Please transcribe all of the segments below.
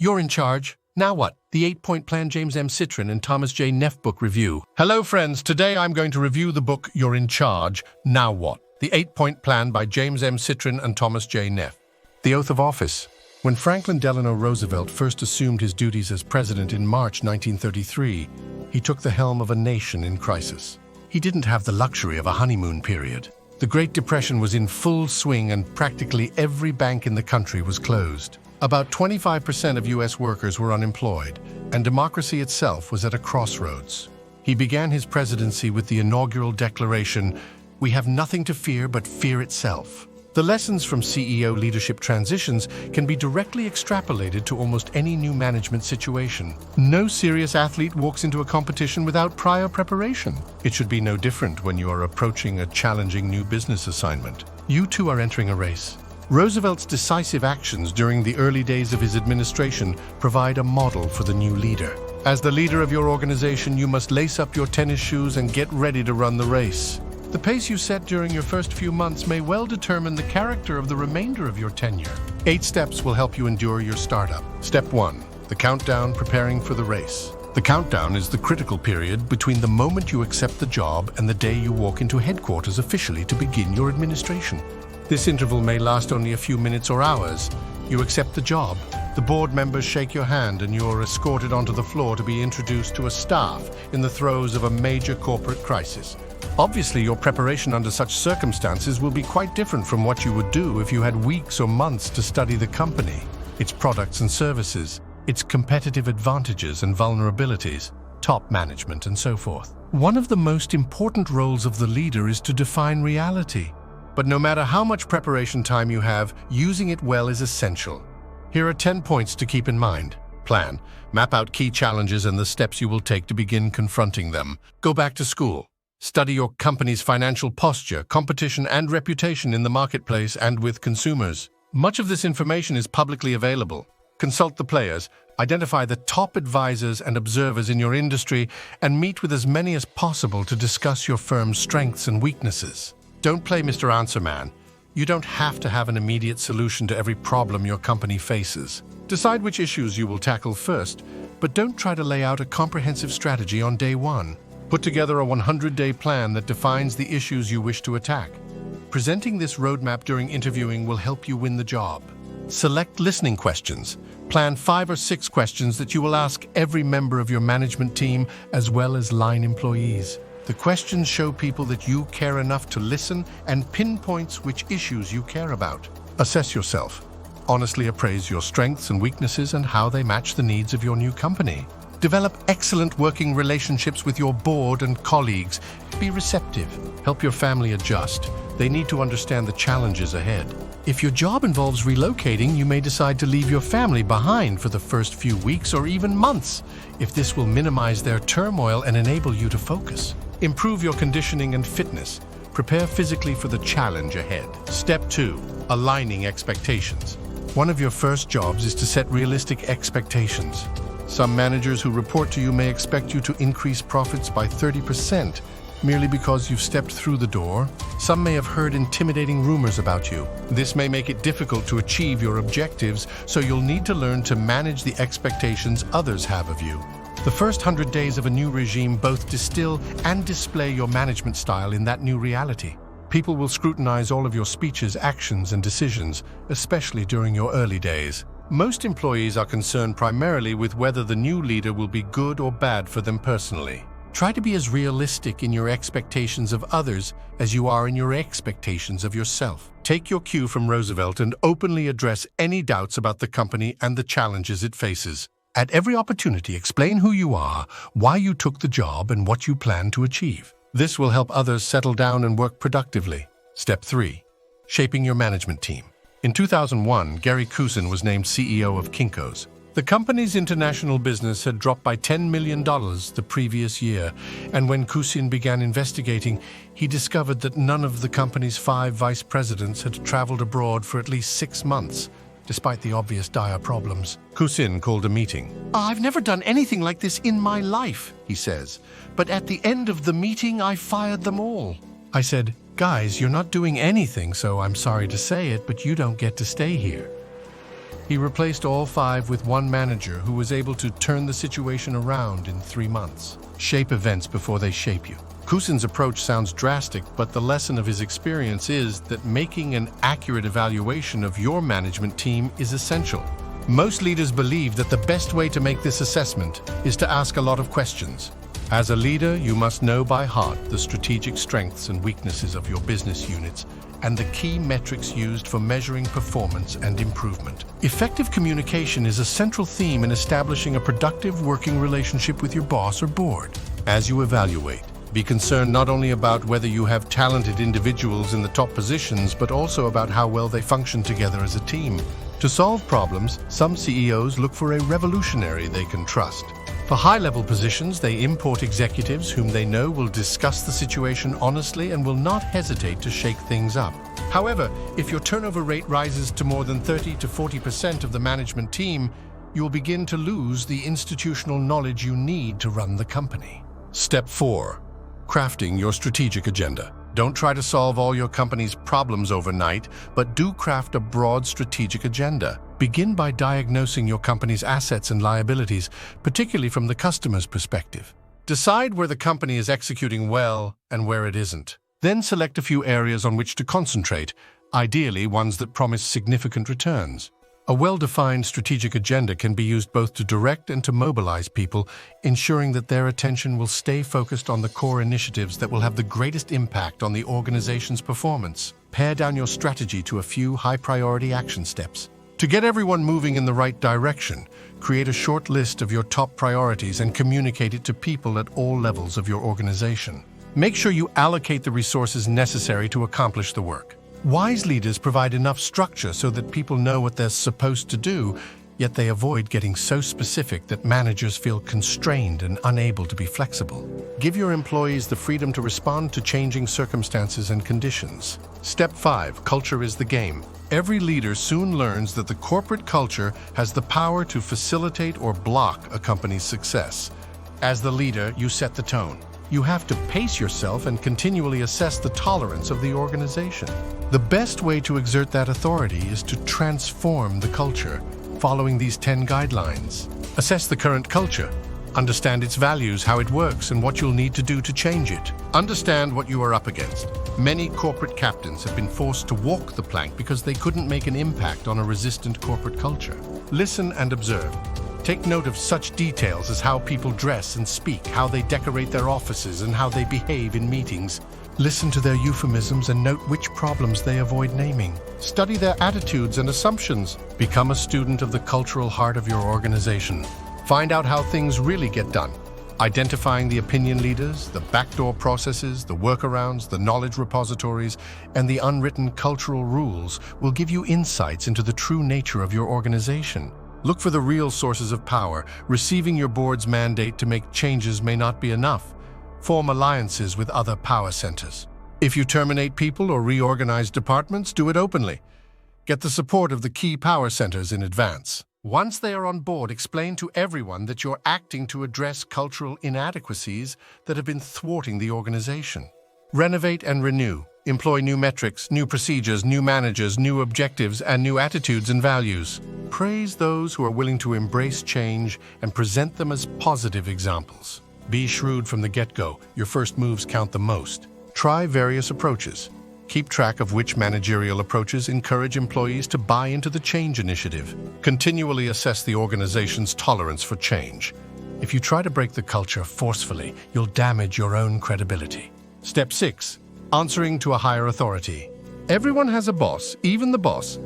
You're in charge. Now what? The 8-Point Plan, James M. Citrin and Thomas J. Neff book review. Hello friends, today I'm going to review the book You're in Charge. Now what? The 8-Point Plan by James M. Citrin and Thomas J. Neff. The Oath of Office. When Franklin Delano Roosevelt first assumed his duties as president in March 1933, he took the helm of a nation in crisis. He didn't have the luxury of a honeymoon period. The Great Depression was in full swing and practically every bank in the country was closed. About 25% of U.S. workers were unemployed, and democracy itself was at a crossroads. He began his presidency with the inaugural declaration, "We have nothing to fear but fear itself." The lessons from CEO leadership transitions can be directly extrapolated to almost any new management situation. No serious athlete walks into a competition without prior preparation. It should be no different when you are approaching a challenging new business assignment. You too are entering a race. Roosevelt's decisive actions during the early days of his administration provide a model for the new leader. As the leader of your organization, you must lace up your tennis shoes and get ready to run the race. The pace you set during your first few months may well determine the character of the remainder of your tenure. 8 steps will help you endure your startup. Step 1. The countdown, preparing for the race. The countdown is the critical period between the moment you accept the job and the day you walk into headquarters officially to begin your administration. This interval may last only a few minutes or hours. You accept the job. The board members shake your hand and you're escorted onto the floor to be introduced to a staff in the throes of a major corporate crisis. Obviously, your preparation under such circumstances will be quite different from what you would do if you had weeks or months to study the company, its products and services, its competitive advantages and vulnerabilities, top management, and so forth. One of the most important roles of the leader is to define reality. But no matter how much preparation time you have, using it well is essential. Here are 10 points to keep in mind. Plan. Map out key challenges and the steps you will take to begin confronting them. Go back to school. Study your company's financial posture, competition, and reputation in the marketplace and with consumers. Much of this information is publicly available. Consult the players, identify the top advisors and observers in your industry, and meet with as many as possible to discuss your firm's strengths and weaknesses. Don't play Mr. Answer Man. You don't have to have an immediate solution to every problem your company faces. Decide which issues you will tackle first, but don't try to lay out a comprehensive strategy on day one. Put together a 100-day plan that defines the issues you wish to attack. Presenting this roadmap during interviewing will help you win the job. Select listening questions. Plan 5 or 6 questions that you will ask every member of your management team as well as line employees. The questions show people that you care enough to listen and pinpoints which issues you care about. Assess yourself. Honestly appraise your strengths and weaknesses and how they match the needs of your new company. Develop excellent working relationships with your board and colleagues. Be receptive. Help your family adjust. They need to understand the challenges ahead. If your job involves relocating, you may decide to leave your family behind for the first few weeks or even months, if this will minimize their turmoil and enable you to focus. Improve your conditioning and fitness. Prepare physically for the challenge ahead. Step 2. Aligning expectations. One of your first jobs is to set realistic expectations. Some managers who report to you may expect you to increase profits by 30% merely because you've stepped through the door. Some may have heard intimidating rumors about you. This may make it difficult to achieve your objectives, so you'll need to learn to manage the expectations others have of you. The first 100 days of a new regime both distill and display your management style in that new reality. People will scrutinize all of your speeches, actions, and decisions, especially during your early days. Most employees are concerned primarily with whether the new leader will be good or bad for them personally. Try to be as realistic in your expectations of others as you are in your expectations of yourself. Take your cue from Roosevelt and openly address any doubts about the company and the challenges it faces. At every opportunity, explain who you are, why you took the job, and what you plan to achieve. This will help others settle down and work productively. Step 3. Shaping your management team. In 2001, Gary Kusin was named CEO of Kinko's. The company's international business had dropped by $10 million the previous year, and when Kusin began investigating, he discovered that none of the company's 5 vice presidents had traveled abroad for at least 6 months, despite the obvious dire problems. Kusin called a meeting. "I've never done anything like this in my life," he says, "but at the end of the meeting, I fired them all." I said, "Guys, you're not doing anything, so I'm sorry to say it, but you don't get to stay here." He replaced all 5 with one manager who was able to turn the situation around in 3 months. Shape events before they shape you. Kusin's approach sounds drastic, but the lesson of his experience is that making an accurate evaluation of your management team is essential. Most leaders believe that the best way to make this assessment is to ask a lot of questions. As a leader, you must know by heart the strategic strengths and weaknesses of your business units and the key metrics used for measuring performance and improvement. Effective communication is a central theme in establishing a productive working relationship with your boss or board. As you evaluate, be concerned not only about whether you have talented individuals in the top positions, but also about how well they function together as a team. To solve problems, some CEOs look for a revolutionary they can trust. For high-level positions, they import executives whom they know will discuss the situation honestly and will not hesitate to shake things up. However, if your turnover rate rises to more than 30 to 40% of the management team, you'll begin to lose the institutional knowledge you need to run the company. Step 4. Crafting your strategic agenda. Don't try to solve all your company's problems overnight, but do craft a broad strategic agenda. Begin by diagnosing your company's assets and liabilities, particularly from the customer's perspective. Decide where the company is executing well and where it isn't. Then select a few areas on which to concentrate, ideally ones that promise significant returns. A well-defined strategic agenda can be used both to direct and to mobilize people, ensuring that their attention will stay focused on the core initiatives that will have the greatest impact on the organization's performance. Pare down your strategy to a few high-priority action steps. To get everyone moving in the right direction, create a short list of your top priorities and communicate it to people at all levels of your organization. Make sure you allocate the resources necessary to accomplish the work. Wise leaders provide enough structure so that people know what they're supposed to do, yet they avoid getting so specific that managers feel constrained and unable to be flexible. Give your employees the freedom to respond to changing circumstances and conditions. Step 5. Culture is the game. Every leader soon learns that the corporate culture has the power to facilitate or block a company's success. As the leader, you set the tone. You have to pace yourself and continually assess the tolerance of the organization. The best way to exert that authority is to transform the culture, following these 10 guidelines. Assess the current culture. Understand its values, how it works, and what you'll need to do to change it. Understand what you are up against. Many corporate captains have been forced to walk the plank because they couldn't make an impact on a resistant corporate culture. Listen and observe. Take note of such details as how people dress and speak, how they decorate their offices, and how they behave in meetings. Listen to their euphemisms and note which problems they avoid naming. Study their attitudes and assumptions. Become a student of the cultural heart of your organization. Find out how things really get done. Identifying the opinion leaders, the backdoor processes, the workarounds, the knowledge repositories, and the unwritten cultural rules will give you insights into the true nature of your organization. Look for the real sources of power. Receiving your board's mandate to make changes may not be enough. Form alliances with other power centers. If you terminate people or reorganize departments, do it openly. Get the support of the key power centers in advance. Once they are on board, explain to everyone that you're acting to address cultural inadequacies that have been thwarting the organization. Renovate and renew. Employ new metrics, new procedures, new managers, new objectives, and new attitudes and values. Praise those who are willing to embrace change and present them as positive examples. Be shrewd from the get-go. Your first moves count the most. Try various approaches. Keep track of which managerial approaches encourage employees to buy into the change initiative. Continually assess the organization's tolerance for change. If you try to break the culture forcefully, you'll damage your own credibility. Step 6. Answering to a higher authority. Everyone has a boss, even the boss.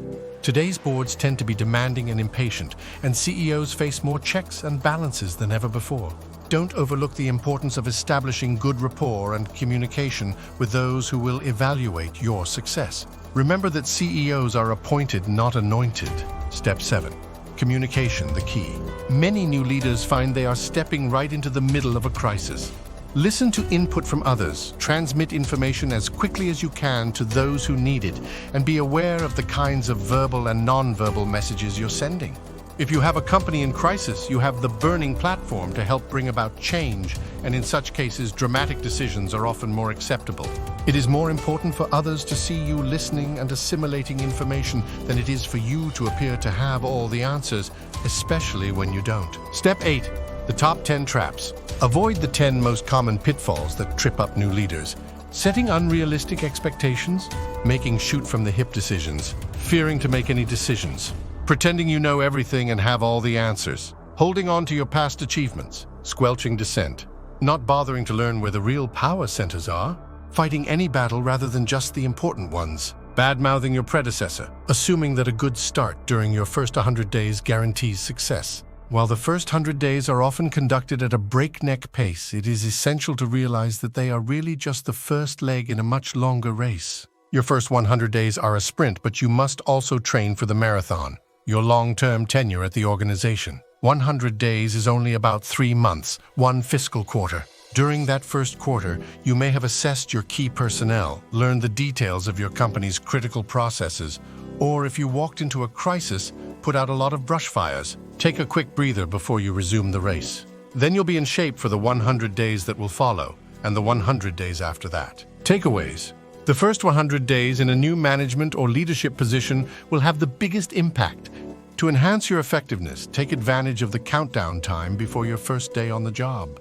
Today's boards tend to be demanding and impatient, and CEOs face more checks and balances than ever before. Don't overlook the importance of establishing good rapport and communication with those who will evaluate your success. Remember that CEOs are appointed, not anointed. Step 7. Communication, the key. Many new leaders find they are stepping right into the middle of a crisis. Listen to input from others, transmit information as quickly as you can to those who need it, and be aware of the kinds of verbal and non-verbal messages you're sending. If you have a company in crisis, you have the burning platform to help bring about change, and in such cases, dramatic decisions are often more acceptable. It is more important for others to see you listening and assimilating information than it is for you to appear to have all the answers, especially when you don't. Step 8. The top 10 traps. Avoid the 10 most common pitfalls that trip up new leaders. Setting unrealistic expectations, making shoot-from-the-hip decisions, fearing to make any decisions, pretending you know everything and have all the answers, holding on to your past achievements, squelching dissent, not bothering to learn where the real power centers are, fighting any battle rather than just the important ones, bad-mouthing your predecessor, assuming that a good start during your first 100 days guarantees success. While the first 100 days are often conducted at a breakneck pace, it is essential to realize that they are really just the first leg in a much longer race. Your first 100 days are a sprint, but you must also train for the marathon, your long-term tenure at the organization. 100 days is only about 3 months, 1 fiscal quarter. During that first quarter, you may have assessed your key personnel, learned the details of your company's critical processes, or if you walked into a crisis, put out a lot of brush fires. Take a quick breather before you resume the race. Then you'll be in shape for the 100 days that will follow, and the 100 days after that. Takeaways. The first 100 days in a new management or leadership position will have the biggest impact. To enhance your effectiveness, take advantage of the countdown time before your first day on the job.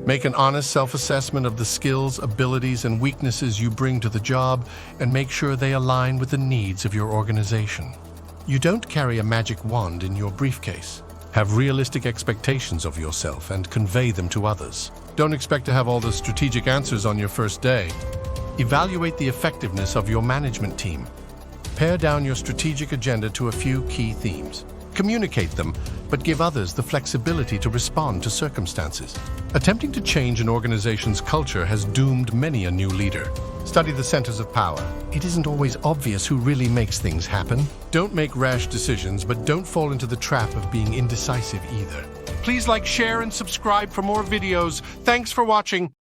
Make an honest self-assessment of the skills, abilities, and weaknesses you bring to the job, and make sure they align with the needs of your organization. You don't carry a magic wand in your briefcase. Have realistic expectations of yourself and convey them to others. Don't expect to have all the strategic answers on your first day. Evaluate the effectiveness of your management team. Pare down your strategic agenda to a few key themes. Communicate them, but give others the flexibility to respond to circumstances. Attempting to change an organization's culture has doomed many a new leader. Study the centers of power. It isn't always obvious who really makes things happen. Don't make rash decisions, but don't fall into the trap of being indecisive either. Please like, share, and subscribe for more videos. Thanks for watching.